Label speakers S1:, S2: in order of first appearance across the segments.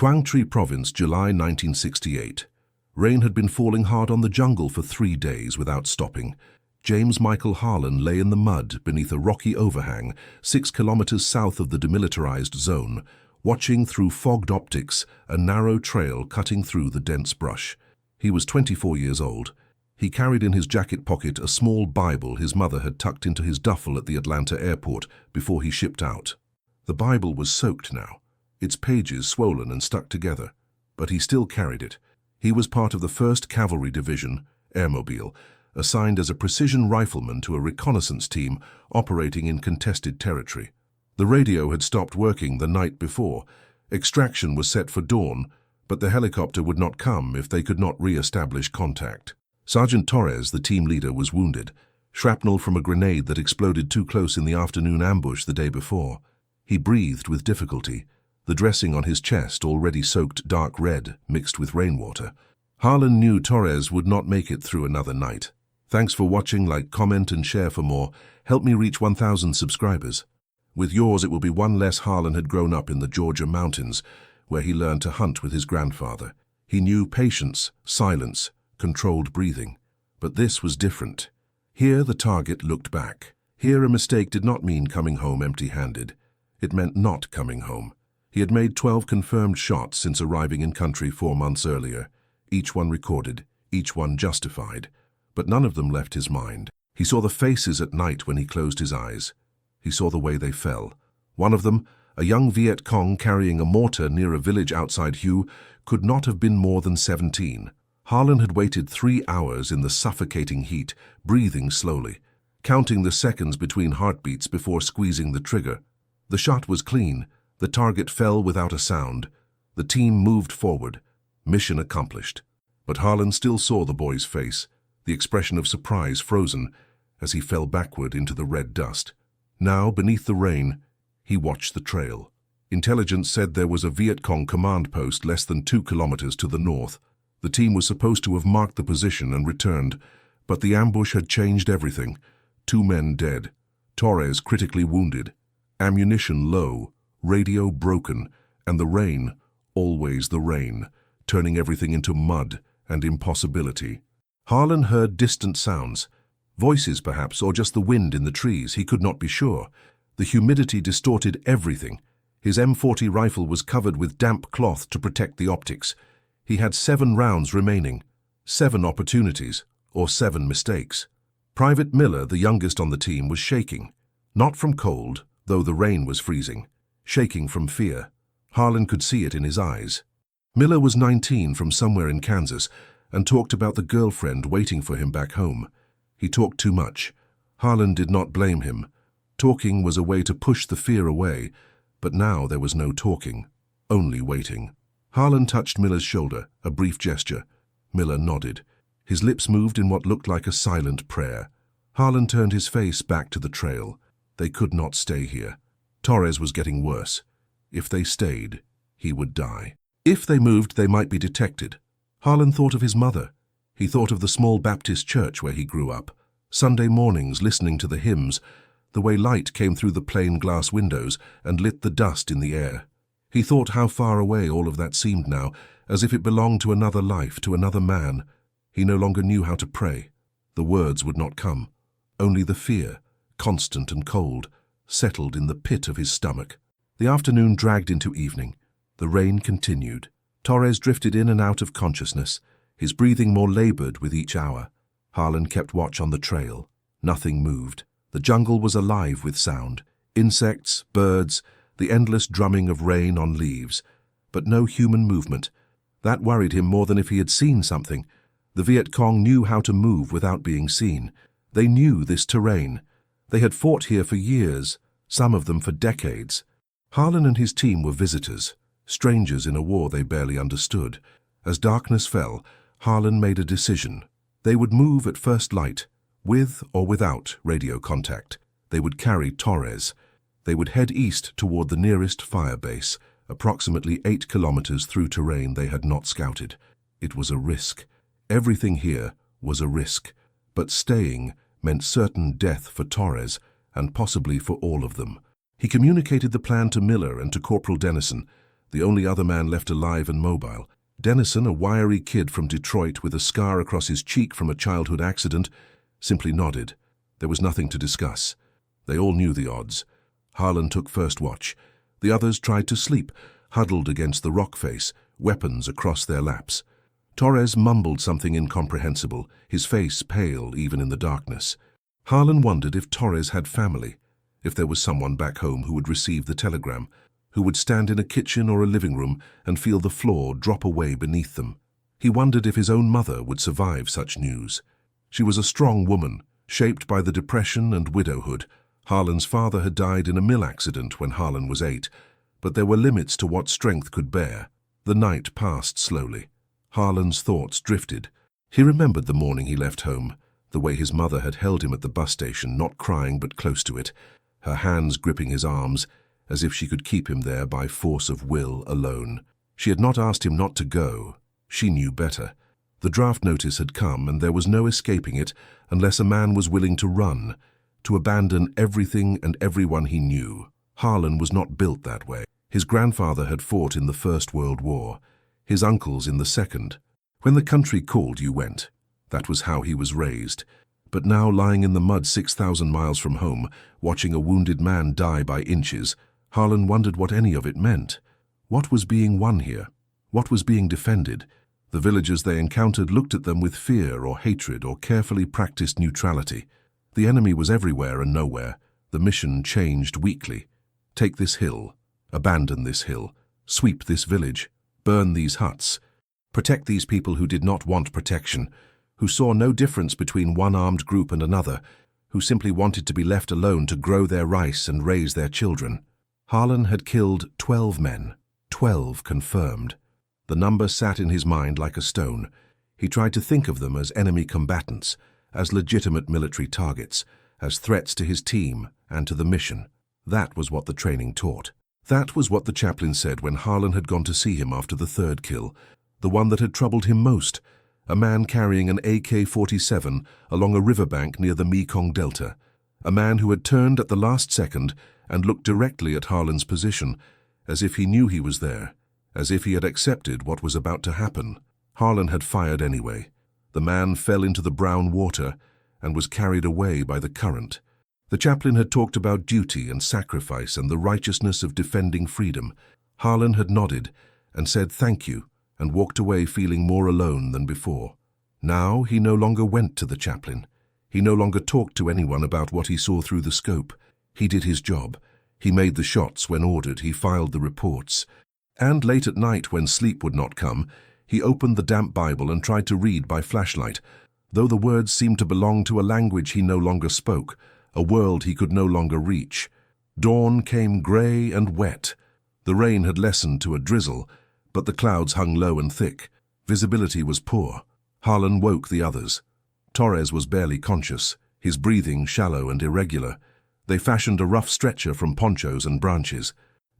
S1: Quang Province, July 1968. Rain had been falling hard on the jungle for 3 days without stopping. James Michael Harlan lay in the mud beneath a rocky overhang 6 kilometers south of the demilitarized zone, watching through fogged optics a narrow trail cutting through the dense brush. He was 24 years old. He carried in his jacket pocket a small Bible his mother had tucked into his duffel at the Atlanta airport before he shipped out. The Bible was soaked now, its pages swollen and stuck together, but he still carried it. He was part of the 1st Cavalry Division, Airmobile, assigned as a precision rifleman to a reconnaissance team operating in contested territory. The radio had stopped working the night before. Extraction was set for dawn, but the helicopter would not come if they could not re-establish contact. Sergeant Torres, the team leader, was wounded, shrapnel from a grenade that exploded too close in the afternoon ambush the day before. He breathed with difficulty, the dressing on his chest already soaked dark red, mixed with rainwater. Harlan knew Torres would not make it through another night. Thanks for watching. Like, comment and share for more. Help me reach 1,000 subscribers. With yours it will be one less. Harlan had grown up in the Georgia mountains, where he learned to hunt with his grandfather. He knew patience, silence, controlled breathing. But this was different. Here the target looked back. Here a mistake did not mean coming home empty-handed. It meant not coming home. He had made 12 confirmed shots since arriving in country 4 months earlier, each one recorded, each one justified, but none of them left his mind. He saw the faces at night when he closed his eyes. He saw the way they fell. One of them, a young Viet Cong carrying a mortar near a village outside Hue, could not have been more than 17. Harlan had waited 3 hours in the suffocating heat, breathing slowly, counting the seconds between heartbeats before squeezing the trigger. The shot was clean. The target fell without a sound. The team moved forward. Mission accomplished. But Harlan still saw the boy's face, the expression of surprise frozen as he fell backward into the red dust. Now, beneath the rain, he watched the trail. Intelligence said there was a Viet Cong command post less than 2 kilometers to the north. The team was supposed to have marked the position and returned, but the ambush had changed everything. 2 men dead, Torres critically wounded, ammunition low, radio broken, and the rain, always the rain, turning everything into mud and impossibility. Harlan heard distant sounds, voices perhaps, or just the wind in the trees. He could not be sure. The humidity distorted everything. His M40 rifle was covered with damp cloth to protect the optics. He had 7 rounds remaining, 7 opportunities, or 7 mistakes. Private Miller, the youngest on the team, was shaking, not from cold, though the rain was freezing, shaking from fear. Harlan could see it in his eyes. Miller was 19 from somewhere in Kansas and talked about the girlfriend waiting for him back home. He talked too much. Harlan did not blame him. Talking was a way to push the fear away, but now there was no talking, only waiting. Harlan touched Miller's shoulder, a brief gesture. Miller nodded. His lips moved in what looked like a silent prayer. Harlan turned his face back to the trail. They could not stay here. Torres was getting worse. If they stayed, he would die. If they moved, they might be detected. Harlan thought of his mother. He thought of the small Baptist church where he grew up. Sunday mornings listening to the hymns, the way light came through the plain glass windows and lit the dust in the air. He thought how far away all of that seemed now, as if it belonged to another life, to another man. He no longer knew how to pray. The words would not come. Only the fear, constant and cold, settled in the pit of his stomach. The afternoon dragged into evening. The rain continued. Torres drifted in and out of consciousness, his breathing more labored with each hour. Harlan kept watch on the trail. Nothing moved. The jungle was alive with sound. Insects, birds, the endless drumming of rain on leaves. But no human movement. That worried him more than if he had seen something. The Viet Cong knew how to move without being seen. They knew this terrain. They had fought here for years, some of them for decades. Harlan and his team were visitors, strangers in a war they barely understood. As darkness fell, Harlan made a decision. They would move at first light, with or without radio contact. They would carry Torres. They would head east toward the nearest fire base, approximately 8 kilometers through terrain they had not scouted. It was a risk. Everything here was a risk. But staying meant certain death for Torres, and possibly for all of them. He communicated the plan to Miller and to Corporal Dennison. the only other man left alive and mobile. Dennison, a wiry kid from Detroit with a scar across his cheek from a childhood accident, simply nodded. There was nothing to discuss. They all knew the odds. Harlan took first watch. The others tried to sleep, huddled against the rock face, weapons across their laps. Torres mumbled something incomprehensible, his face pale even in the darkness. Harlan wondered if Torres had family, if there was someone back home who would receive the telegram, who would stand in a kitchen or a living room and feel the floor drop away beneath them. He wondered if his own mother would survive such news. She was a strong woman, shaped by the depression and widowhood. Harlan's father had died in a mill accident when Harlan was 8, but there were limits to what strength could bear. The night passed slowly. Harlan's thoughts drifted. He remembered the morning he left home, the way his mother had held him at the bus station, not crying but close to it, her hands gripping his arms, as if she could keep him there by force of will alone. She had not asked him not to go. She knew better. The draft notice had come, and there was no escaping it unless a man was willing to run, to abandon everything and everyone he knew. Harlan was not built that way. His grandfather had fought in the First World War, his uncles in the Second. When the country called, you went. That was how he was raised. But now, lying in the mud 6,000 miles from home, watching a wounded man die by inches, Harlan wondered what any of it meant. What was being won here? What was being defended? The villagers they encountered looked at them with fear or hatred or carefully practiced neutrality. The enemy was everywhere and nowhere. The mission changed weekly. Take this hill. Abandon this hill. Sweep this village. Burn these huts. Protect these people who did not want protection, who saw no difference between one armed group and another, who simply wanted to be left alone to grow their rice and raise their children. Harlan had killed 12 men, 12 confirmed. The number sat in his mind like a stone. He tried to think of them as enemy combatants, as legitimate military targets, as threats to his team and to the mission. That was what the training taught. That was what the chaplain said when Harlan had gone to see him after the third kill, the one that had troubled him most, a man carrying an AK-47 along a riverbank near the Mekong Delta, a man who had turned at the last second and looked directly at Harlan's position, as if he knew he was there, as if he had accepted what was about to happen. Harlan had fired anyway. The man fell into the brown water and was carried away by the current. The chaplain had talked about duty and sacrifice and the righteousness of defending freedom. Harlan had nodded and said thank you and walked away feeling more alone than before. Now he no longer went to the chaplain. He no longer talked to anyone about what he saw through the scope. He did his job. He made the shots when ordered. He filed the reports. And late at night, when sleep would not come, he opened the damp Bible and tried to read by flashlight, though the words seemed to belong to a language he no longer spoke, a world he could no longer reach. Dawn came grey and wet. The rain had lessened to a drizzle, but the clouds hung low and thick. Visibility was poor. Harlan woke the others. Torres was barely conscious, his breathing shallow and irregular. They fashioned a rough stretcher from ponchos and branches.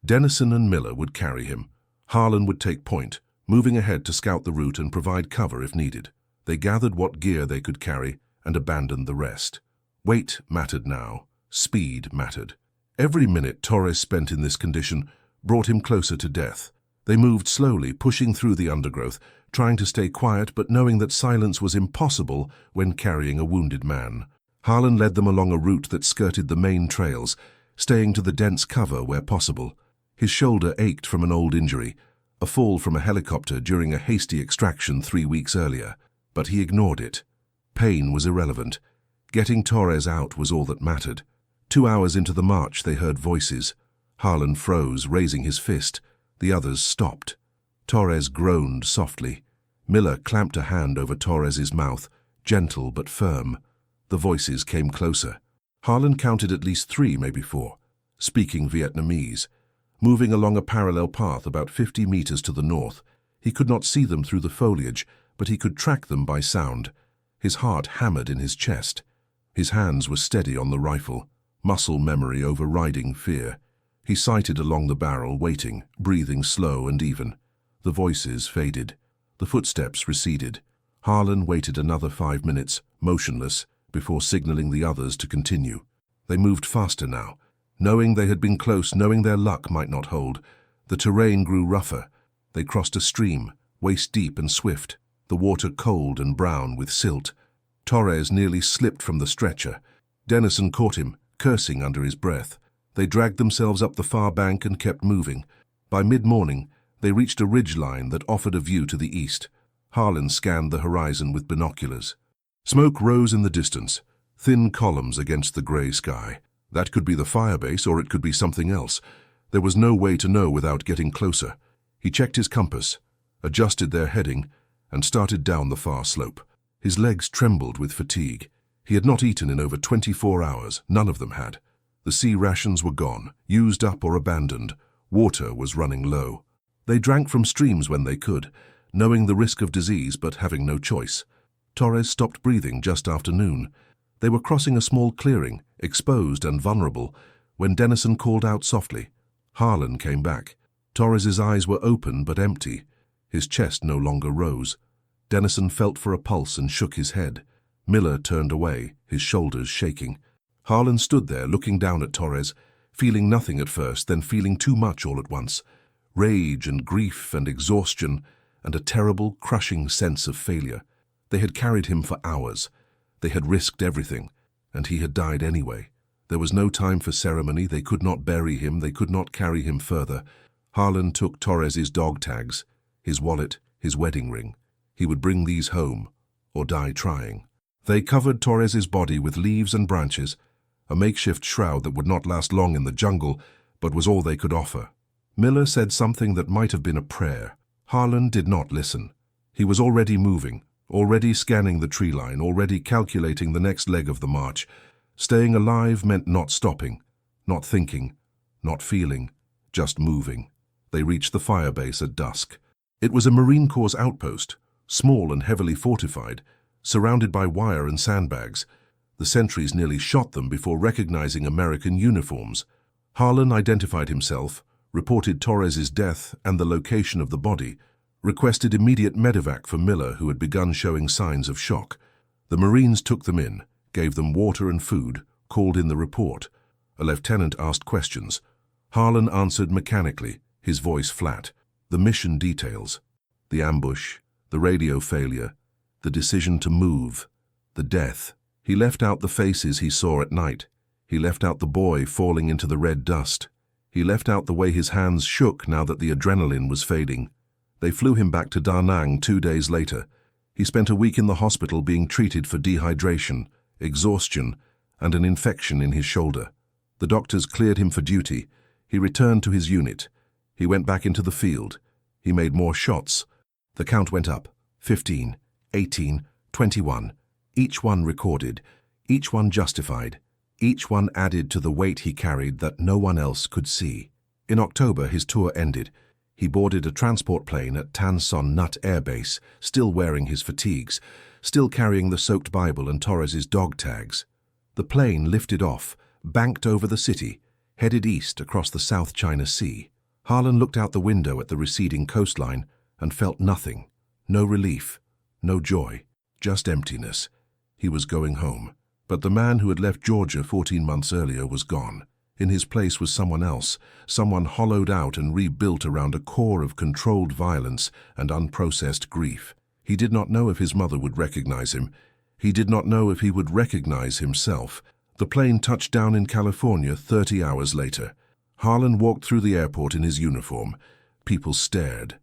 S1: Dennison and Miller would carry him. Harlan would take point, moving ahead to scout the route and provide cover if needed. They gathered what gear they could carry and abandoned the rest. Weight mattered now. Speed mattered. Every minute Torres spent in this condition brought him closer to death. They moved slowly, pushing through the undergrowth, trying to stay quiet but knowing that silence was impossible when carrying a wounded man. Harlan led them along a route that skirted the main trails, staying to the dense cover where possible. His shoulder ached from an old injury, a fall from a helicopter during a hasty extraction 3 weeks earlier, but he ignored it. Pain was irrelevant. Getting Torres out was all that mattered. 2 hours into the march they heard voices. Harlan froze, raising his fist. The others stopped. Torres groaned softly. Miller clamped a hand over Torres's mouth, gentle but firm. The voices came closer. Harlan counted at least 3, maybe 4, speaking Vietnamese. Moving along a parallel path about 50 meters to the north, he could not see them through the foliage, but he could track them by sound. His heart hammered in his chest. His hands were steady on the rifle, muscle memory overriding fear. He sighted along the barrel, waiting, breathing slow and even. The voices faded. The footsteps receded. Harlan waited another 5 minutes, motionless, before signaling the others to continue. They moved faster now. Knowing they had been close, knowing their luck might not hold, The terrain grew rougher. They crossed a stream, waist-deep and swift, the water cold and brown with silt. Torres nearly slipped from the stretcher. Dennison caught him, cursing under his breath. They dragged themselves up the far bank and kept moving. By mid-morning, they reached a ridgeline that offered a view to the east. Harlan scanned the horizon with binoculars. Smoke rose in the distance, thin columns against the grey sky. That could be the firebase, or it could be something else. There was no way to know without getting closer. He checked his compass, adjusted their heading, and started down the far slope. His legs trembled with fatigue. He had not eaten in over 24 hours. None of them had. The sea rations were gone, used up or abandoned. Water was running low. They drank from streams when they could, knowing the risk of disease but having no choice. Torres stopped breathing just after noon. They were crossing a small clearing, exposed and vulnerable, when Dennison called out softly. Harlan came back. Torres's eyes were open but empty. His chest no longer rose. Dennison felt for a pulse and shook his head. Miller turned away, his shoulders shaking. Harlan stood there looking down at Torres, feeling nothing at first, then feeling too much all at once. Rage and grief and exhaustion and a terrible, crushing sense of failure. They had carried him for hours. They had risked everything, and he had died anyway. There was no time for ceremony. They could not bury him. They could not carry him further. Harlan took Torres's dog tags, his wallet, his wedding ring. He would bring these home, or die trying. They covered Torres's body with leaves and branches, a makeshift shroud that would not last long in the jungle, but was all they could offer. Miller said something that might have been a prayer. Harlan did not listen. He was already moving, already scanning the tree line, already calculating the next leg of the march. Staying alive meant not stopping, not thinking, not feeling, just moving. They reached the firebase at dusk. It was a Marine Corps outpost, small and heavily fortified, surrounded by wire and sandbags. The sentries nearly shot them before recognizing American uniforms. Harlan identified himself, reported Torres's death and the location of the body, requested immediate medevac for Miller, who had begun showing signs of shock. The Marines took them in, gave them water and food, called in the report. A lieutenant asked questions. Harlan answered mechanically, his voice flat. The mission details, the ambush, the radio failure, the decision to move, the death. He left out the faces he saw at night. He left out the boy falling into the red dust. He left out the way his hands shook now that the adrenaline was fading. They flew him back to Da Nang 2 days later. He spent a week in the hospital being treated for dehydration, exhaustion, and an infection in his shoulder. The doctors cleared him for duty. He returned to his unit. He went back into the field. He made more shots. The count went up. 15, 18, 21. Each one recorded, each one justified, each one added to the weight he carried that no one else could see. In October, his tour ended. He boarded a transport plane at Tan Son Nhut Air Base, still wearing his fatigues, still carrying the soaked Bible and Torres's dog tags. The plane lifted off, banked over the city, headed east across the South China Sea. Harlan looked out the window at the receding coastline and felt nothing. No relief, no joy, just emptiness. He was going home. But the man who had left Georgia 14 months earlier was gone. In his place was someone else, someone hollowed out and rebuilt around a core of controlled violence and unprocessed grief. He did not know if his mother would recognize him. He did not know if he would recognize himself. The plane touched down in California 30 hours later. Harlan walked through the airport in his uniform. People stared.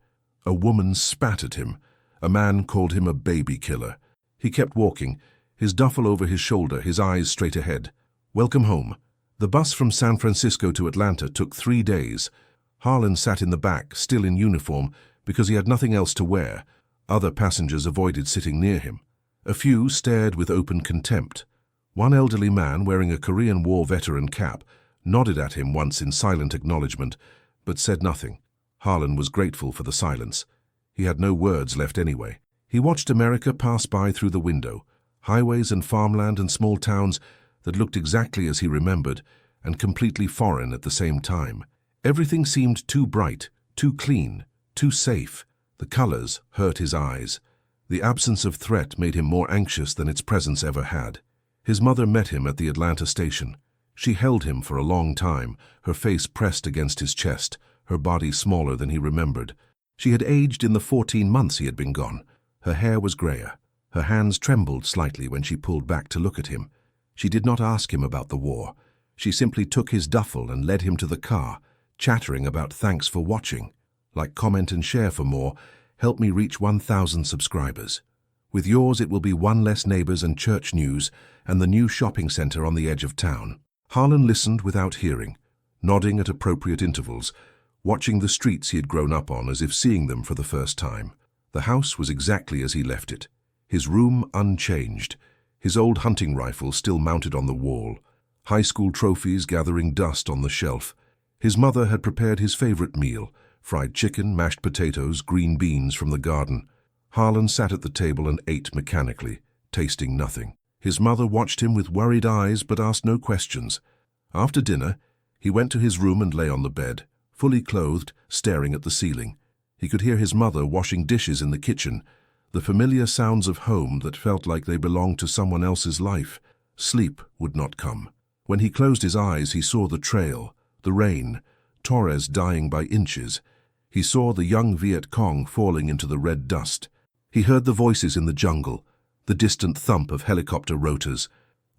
S1: A woman spat at him. A man called him a baby killer. He kept walking, his duffel over his shoulder, his eyes straight ahead. Welcome home. The bus from San Francisco to Atlanta took 3 days. Harlan sat in the back, still in uniform, because he had nothing else to wear. Other passengers avoided sitting near him. A few stared with open contempt. One elderly man, wearing a Korean War veteran cap, nodded at him once in silent acknowledgement, but said nothing. Harlan was grateful for the silence. He had no words left anyway. He watched America pass by through the window, highways and farmland and small towns that looked exactly as he remembered, and completely foreign at the same time. Everything seemed too bright, too clean, too safe. The colors hurt his eyes. The absence of threat made him more anxious than its presence ever had. His mother met him at the Atlanta station. She held him for a long time, her face pressed against his chest, her body smaller than he remembered. She had aged in the 14 months he had been gone. Her hair was grayer. Her hands trembled slightly when she pulled back to look at him. She did not ask him about the war. She simply took his duffel and led him to the car, chattering about thanks for watching. Like, comment and share for more. Help me reach 1,000 subscribers. With yours it will be one less neighbors and church news and the new shopping center on the edge of town. Harlan listened without hearing, nodding at appropriate intervals, watching the streets he had grown up on as if seeing them for the first time. The house was exactly as he left it, his room unchanged, his old hunting rifle still mounted on the wall, high school trophies gathering dust on the shelf. His mother had prepared his favorite meal, fried chicken, mashed potatoes, green beans from the garden. Harlan sat at the table and ate mechanically, tasting nothing. His mother watched him with worried eyes but asked no questions. After dinner, he went to his room and lay on the bed, fully clothed, staring at the ceiling. He could hear his mother washing dishes in the kitchen, the familiar sounds of home that felt like they belonged to someone else's life. Sleep would not come. When he closed his eyes, he saw the trail, the rain, Torres dying by inches. He saw the young Viet Cong falling into the red dust. He heard the voices in the jungle, the distant thump of helicopter rotors,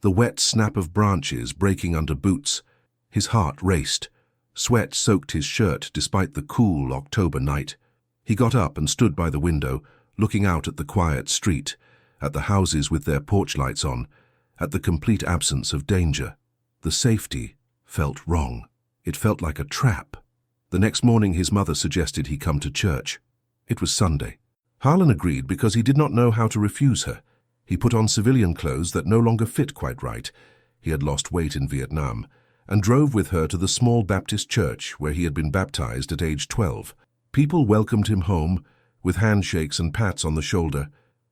S1: the wet snap of branches breaking under boots. His heart raced. Sweat soaked his shirt despite the cool October night. He got up and stood by the window, looking out at the quiet street, at the houses with their porch lights on, at the complete absence of danger. The safety felt wrong. It felt like a trap. The next morning his mother suggested he come to church. It was Sunday. Harlan agreed because he did not know how to refuse her. He put on civilian clothes that no longer fit quite right. He had lost weight in Vietnam, and drove with her to the small Baptist church where he had been baptized at age 12. People welcomed him home with handshakes and pats on the shoulder.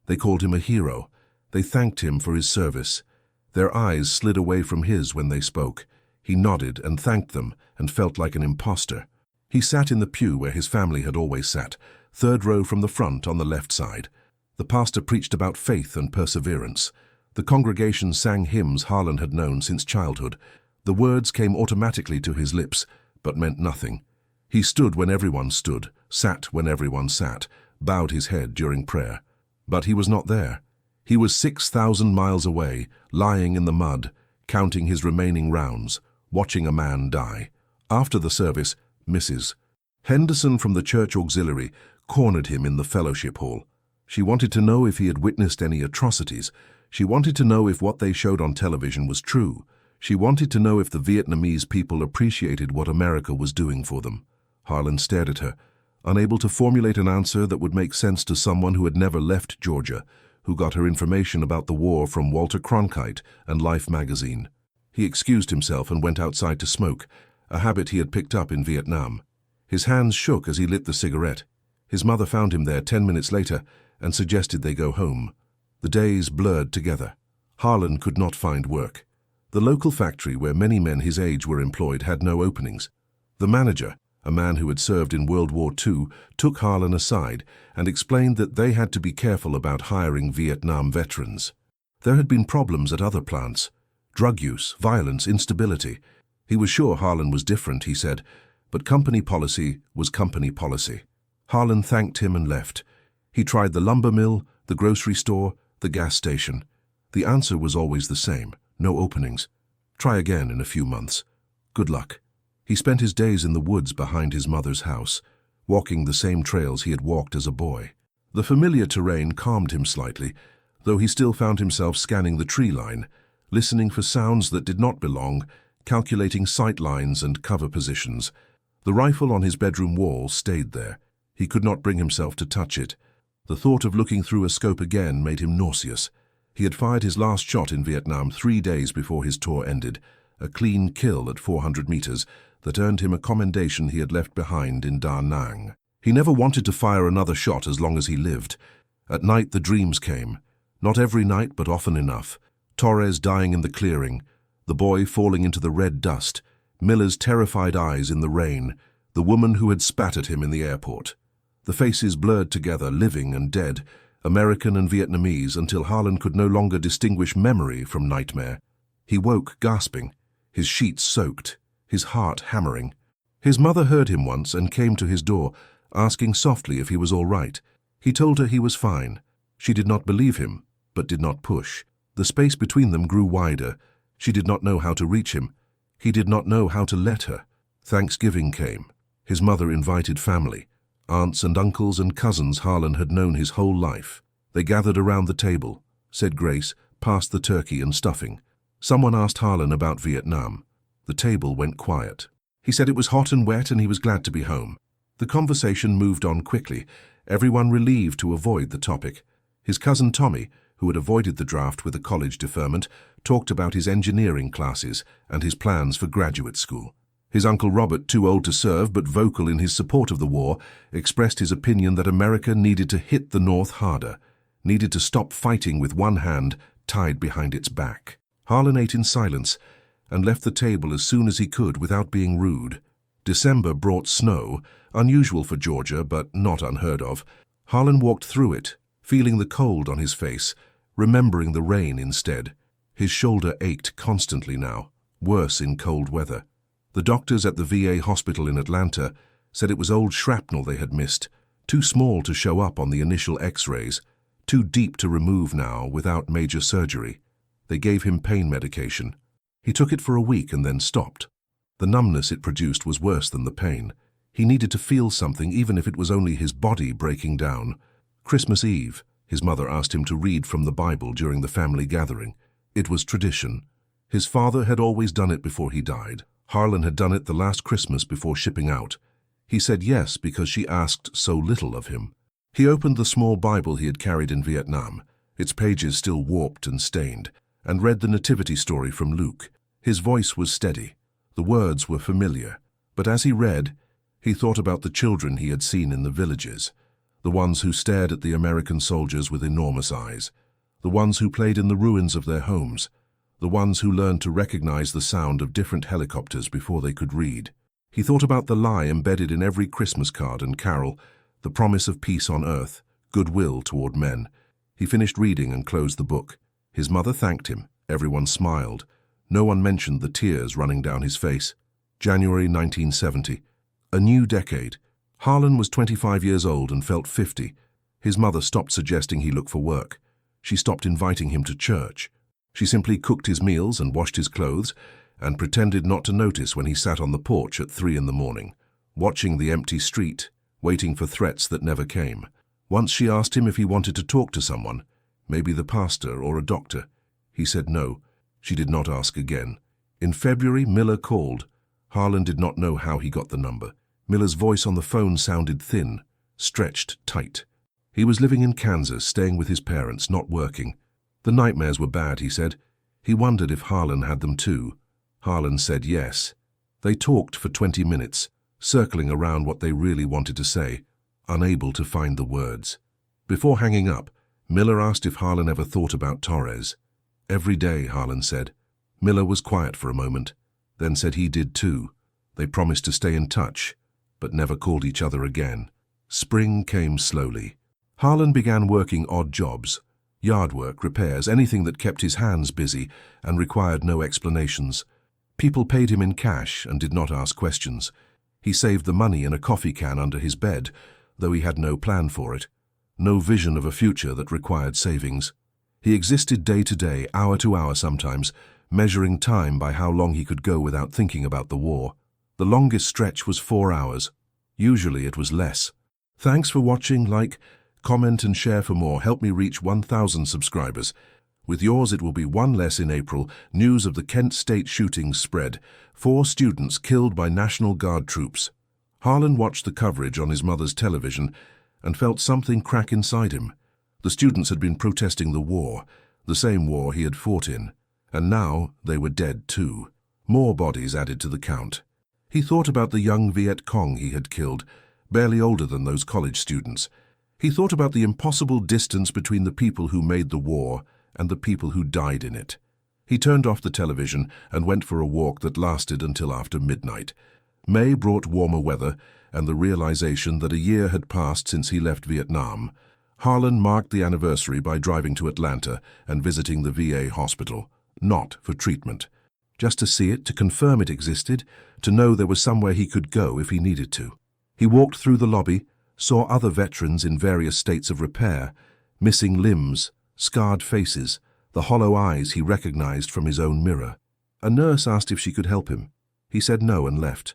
S1: They called him a hero. They thanked him for his service. Their eyes slid away from his when they spoke. He nodded and thanked them and felt like an imposter. He sat in the pew where his family had always sat, third row from the front on the left side. The pastor preached about faith and perseverance. The congregation sang hymns Harlan had known since childhood. The words came automatically to his lips, but meant nothing. He stood when everyone stood, sat when everyone sat, bowed his head during prayer. But he was not there. He was 6,000 miles away, lying in the mud, counting his remaining rounds, watching a man die. After the service, Mrs. Henderson from the church auxiliary cornered him in the fellowship hall. She wanted to know if he had witnessed any atrocities. She wanted to know if what they showed on television was true. She wanted to know if the Vietnamese people appreciated what America was doing for them. Harlan stared at her, unable to formulate an answer that would make sense to someone who had never left Georgia, who got her information about the war from Walter Cronkite and Life magazine. He excused himself and went outside to smoke, a habit he had picked up in Vietnam. His hands shook as he lit the cigarette. His mother found him there 10 minutes later and suggested they go home. The days blurred together. Harlan could not find work. The local factory where many men his age were employed had no openings. The manager, a man who had served in World War II, took Harlan aside and explained that they had to be careful about hiring Vietnam veterans. There had been problems at other plants. Drug use, violence, instability. He was sure Harlan was different, he said, but company policy was company policy. Harlan thanked him and left. He tried the lumber mill, the grocery store, the gas station. The answer was always the same: no openings. Try again in a few months. Good luck. He spent his days in the woods behind his mother's house, walking the same trails he had walked as a boy. The familiar terrain calmed him slightly, though he still found himself scanning the tree line, listening for sounds that did not belong, calculating sight lines and cover positions. The rifle on his bedroom wall stayed there. He could not bring himself to touch it. The thought of looking through a scope again made him nauseous. He had fired his last shot in Vietnam 3 days before his tour ended, a clean kill at 400 meters that earned him a commendation he had left behind in Da Nang. He never wanted to fire another shot as long as he lived. At night the dreams came. Not every night, but often enough. Torres dying in the clearing, the boy falling into the red dust, Miller's terrified eyes in the rain, the woman who had spat at him in the airport. The faces blurred together, living and dead, American and Vietnamese, until Harlan could no longer distinguish memory from nightmare. He woke gasping, his sheets soaked, his heart hammering. His mother heard him once and came to his door, asking softly if he was all right. He told her he was fine. She did not believe him, but did not push. The space between them grew wider. She did not know how to reach him. He did not know how to let her. Thanksgiving came. His mother invited family. Aunts and uncles and cousins Harlan had known his whole life. They gathered around the table, said grace, passed the turkey and stuffing. Someone asked Harlan about Vietnam. The table went quiet. He said it was hot and wet and he was glad to be home. The conversation moved on quickly, everyone relieved to avoid the topic. His cousin Tommy, who had avoided the draft with a college deferment, talked about his engineering classes and his plans for graduate school. His uncle Robert, too old to serve but vocal in his support of the war, expressed his opinion that America needed to hit the North harder, needed to stop fighting with one hand tied behind its back. Harlan ate in silence and left the table as soon as he could without being rude. December brought snow, unusual for Georgia but not unheard of. Harlan walked through it, feeling the cold on his face, remembering the rain instead. His shoulder ached constantly now, worse in cold weather. The doctors at the VA hospital in Atlanta said it was old shrapnel they had missed, too small to show up on the initial x-rays, too deep to remove now without major surgery. They gave him pain medication. He took it for a week and then stopped. The numbness it produced was worse than the pain. He needed to feel something even if it was only his body breaking down. Christmas Eve, his mother asked him to read from the Bible during the family gathering. It was tradition. His father had always done it before he died. Harlan had done it the last Christmas before shipping out. He said yes because she asked so little of him. He opened the small Bible he had carried in Vietnam, its pages still warped and stained, and read the nativity story from Luke. His voice was steady. The words were familiar. But as he read, he thought about the children he had seen in the villages, the ones who stared at the American soldiers with enormous eyes, the ones who played in the ruins of their homes, the ones who learned to recognize the sound of different helicopters before they could read. He thought about the lie embedded in every Christmas card and carol, the promise of peace on earth, goodwill toward men. He finished reading and closed the book. His mother thanked him. Everyone smiled. No one mentioned the tears running down his face. January 1970. A new decade. Harlan was 25 years old and felt 50. His mother stopped suggesting he look for work. She stopped inviting him to church. She simply cooked his meals and washed his clothes and pretended not to notice when he sat on the porch at 3 in the morning, watching the empty street, waiting for threats that never came. Once she asked him if he wanted to talk to someone, maybe the pastor or a doctor. He said no. She did not ask again. In February, Miller called. Harlan did not know how he got the number. Miller's voice on the phone sounded thin, stretched tight. He was living in Kansas, staying with his parents, not working. The nightmares were bad, he said. He wondered if Harlan had them too. Harlan said yes. They talked for 20 minutes, circling around what they really wanted to say, unable to find the words. Before hanging up, Miller asked if Harlan ever thought about Torres. Every day, Harlan said. Miller was quiet for a moment, then said he did too. They promised to stay in touch, but never called each other again. Spring came slowly. Harlan began working odd jobs. Yard work, repairs, anything that kept his hands busy and required no explanations. People paid him in cash and did not ask questions. He saved the money in a coffee can under his bed, though he had no plan for it, no vision of a future that required savings. He existed day to day, hour to hour sometimes, measuring time by how long he could go without thinking about the war. The longest stretch was 4 hours. Usually it was less. Thanks for watching. Like, comment and share for more. Help me reach 1,000 subscribers. With yours it will be one less in April. News of the Kent State shootings spread. 4 students killed by National Guard troops. Harlan watched the coverage on his mother's television and felt something crack inside him. The students had been protesting the war, the same war he had fought in, and now they were dead too. More bodies added to the count. He thought about the young Viet Cong he had killed, barely older than those college students. He thought about the impossible distance between the people who made the war and the people who died in it. He turned off the television and went for a walk that lasted until after midnight. May brought warmer weather and the realization that a year had passed since he left Vietnam. Harlan marked the anniversary by driving to Atlanta and visiting the VA hospital, not for treatment, just to see it, to confirm it existed, to know there was somewhere he could go if he needed to. He walked through the lobby, saw other veterans in various states of repair, missing limbs, scarred faces, the hollow eyes he recognized from his own mirror. A nurse asked if she could help him. He said no and left.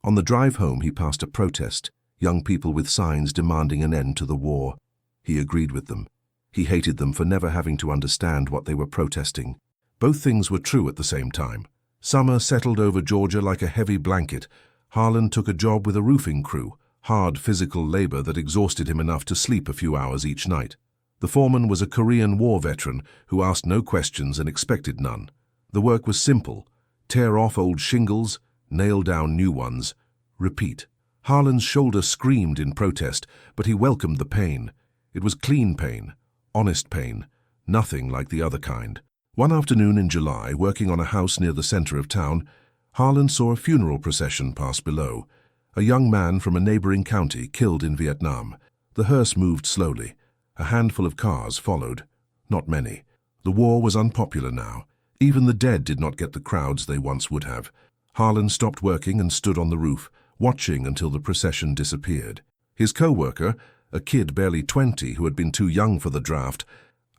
S1: On the drive home, he passed a protest, young people with signs demanding an end to the war. He agreed with them. He hated them for never having to understand what they were protesting. Both things were true at the same time. Summer settled over Georgia like a heavy blanket. Harlan took a job with a roofing crew, hard physical labor that exhausted him enough to sleep a few hours each night. The foreman was a Korean War veteran who asked no questions and expected none. The work was simple: tear off old shingles, nail down new ones, repeat. Harlan's shoulder screamed in protest, but he welcomed the pain. It was clean pain, honest pain, nothing like the other kind. One afternoon in July, working on a house near the center of town, Harlan saw a funeral procession pass below. A young man from a neighboring county killed in Vietnam. The hearse moved slowly. A handful of cars followed. Not many. The war was unpopular now. Even the dead did not get the crowds they once would have. Harlan stopped working and stood on the roof, watching until the procession disappeared. His co-worker, a kid barely 20 who had been too young for the draft,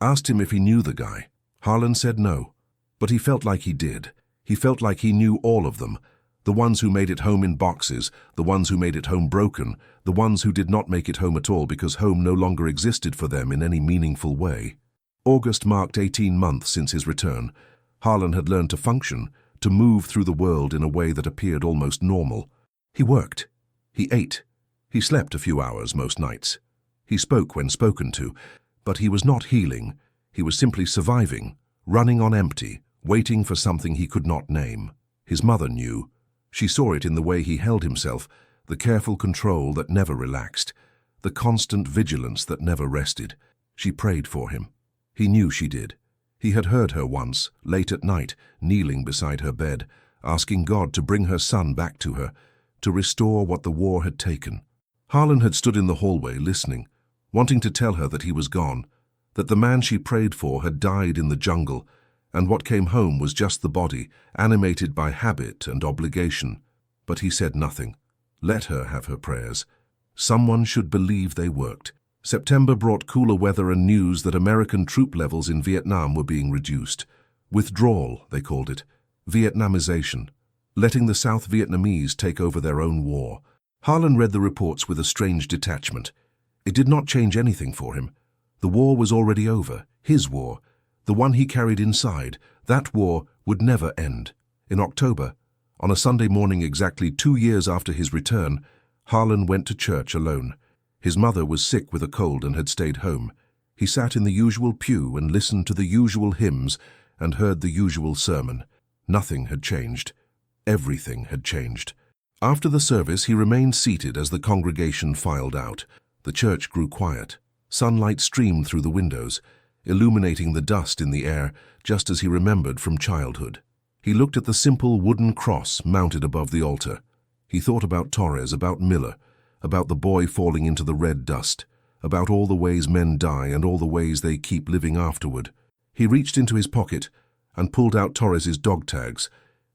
S1: asked him if he knew the guy. Harlan said no, but he felt like he did. He felt like he knew all of them. The ones who made it home in boxes, the ones who made it home broken, the ones who did not make it home at all because home no longer existed for them in any meaningful way. August marked 18 months since his return. Harlan had learned to function, to move through the world in a way that appeared almost normal. He worked. He ate. He slept a few hours most nights. He spoke when spoken to, but he was not healing. He was simply surviving, running on empty, waiting for something he could not name. His mother knew. She saw it in the way he held himself, the careful control that never relaxed, the constant vigilance that never rested. She prayed for him. He knew she did. He had heard her once, late at night, kneeling beside her bed, asking God to bring her son back to her, to restore what the war had taken. Harlan had stood in the hallway listening, wanting to tell her that he was gone, that the man she prayed for had died in the jungle, and what came home was just the body, animated by habit and obligation. But he said nothing. Let her have her prayers. Someone should believe they worked. September brought cooler weather and news that American troop levels in Vietnam were being reduced. Withdrawal, they called it. Vietnamization. Letting the South Vietnamese take over their own war. Harlan read the reports with a strange detachment. It did not change anything for him. The war was already over. His war. The one he carried inside. That war would never end. In October, on a Sunday morning exactly 2 years after his return, Harlan went to church alone. His mother was sick with a cold and had stayed home. He sat in the usual pew and listened to the usual hymns and heard the usual sermon. Nothing had changed. Everything had changed. After the service, he remained seated as the congregation filed out. The church grew quiet. Sunlight streamed through the windows, illuminating the dust in the air, just as he remembered from childhood. He looked at the simple wooden cross mounted above the altar. He thought about Torres, about Miller, about the boy falling into the red dust, about all the ways men die and all the ways they keep living afterward. He reached into his pocket and pulled out Torres's dog tags,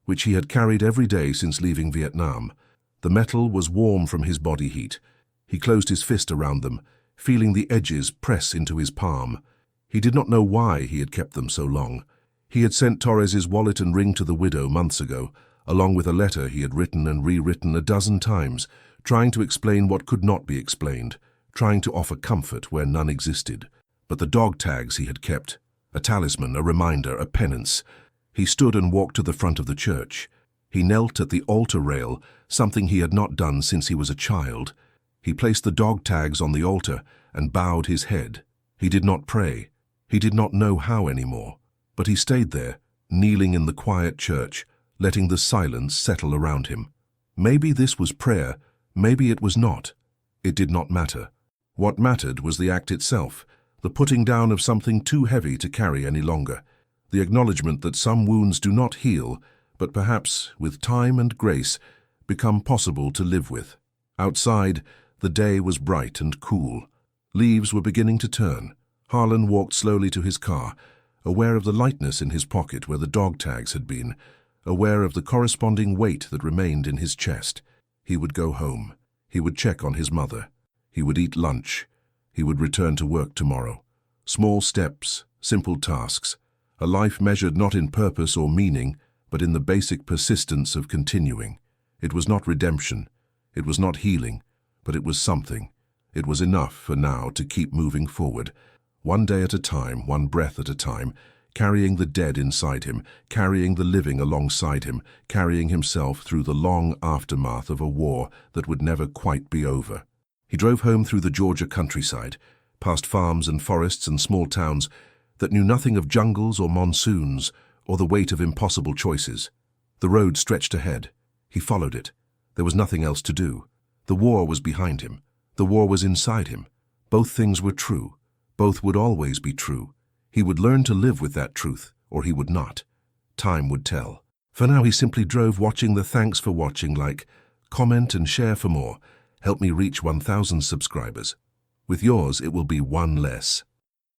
S1: which he had carried every day since leaving Vietnam. The metal was warm from his body heat. He closed his fist around them, feeling the edges press into his palm. He did not know why he had kept them so long. He had sent Torres's wallet and ring to the widow months ago, along with a letter he had written and rewritten a dozen times, trying to explain what could not be explained, trying to offer comfort where none existed. But the dog tags he had kept, a talisman, a reminder, a penance. He stood and walked to the front of the church. He knelt at the altar rail, something he had not done since he was a child. He placed the dog tags on the altar and bowed his head. He did not pray. He did not know how anymore. But he stayed there, kneeling in the quiet church, letting the silence settle around him. Maybe this was prayer, maybe it was not. It did not matter. What mattered was the act itself, the putting down of something too heavy to carry any longer, the acknowledgement that some wounds do not heal, but perhaps, with time and grace, become possible to live with. Outside, the day was bright and cool. Leaves were beginning to turn. Harlan walked slowly to his car, aware of the lightness in his pocket where the dog tags had been, aware of the corresponding weight that remained in his chest. He would go home. He would check on his mother. He would eat lunch. He would return to work tomorrow. Small steps, simple tasks, a life measured not in purpose or meaning, but in the basic persistence of continuing. It was not redemption. It was not healing, but it was something. It was enough for now to keep moving forward, one day at a time, one breath at a time, carrying the dead inside him, carrying the living alongside him, carrying himself through the long aftermath of a war that would never quite be over. He drove home through the Georgia countryside, past farms and forests and small towns that knew nothing of jungles or monsoons or the weight of impossible choices. The road stretched ahead. He followed it. There was nothing else to do. The war was behind him. The war was inside him. Both things were true. Both would always be true. He would learn to live with that truth, or he would not. Time would tell. For now he simply drove, watching the thanks for watching, like, comment and share for more. Help me reach 1,000 subscribers. With yours, it will be one less.